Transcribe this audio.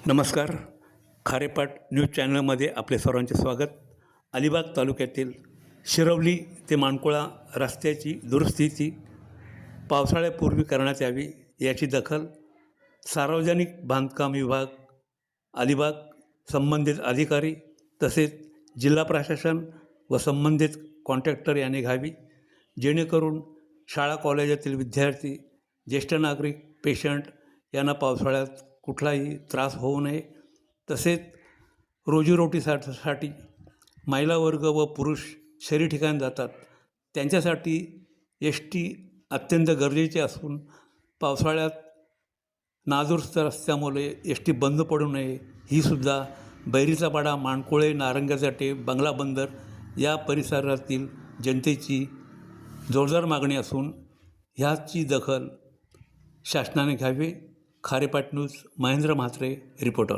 नमस्कार. खारेपाट न्यूज चॅनलमध्ये आपले सर्वांचे स्वागत. अलिबाग तालुक्यातील शिरवली ते मानकुळा रस्त्याची दुरुस्तीची पावसाळ्यापूर्वी करण्यात यावी याची दखल सार्वजनिक बांधकाम विभाग अलिबाग, संबंधित अधिकारी तसेच जिल्हा प्रशासन व संबंधित कॉन्ट्रॅक्टर यांनी घ्यावी, जेणेकरून शाळा कॉलेजातील विद्यार्थी, ज्येष्ठ नागरिक, पेशंट यांना पावसाळ्यात कुठलाही त्रास होऊ नये. तसेच रोजीरोटीसाठी महिला वर्ग व पुरुष शहरी ठिकाणी जातात, त्यांच्यासाठी टी अत्यंत गरजेचे असून पावसाळ्यात नादुरुस्त रस्त्यामुळे टी बंद पडू नये ही सुद्धा बैरीचा पाडा, मानकुळे, नारंगजाटे, बंगला बंदर या परिसरातील जनतेची जोरदार मागणी असून ह्याची दखल शासनाने घ्यावी. खारेपाट न्यूज, महेंद्र म्हात्रे, रिपोर्टर.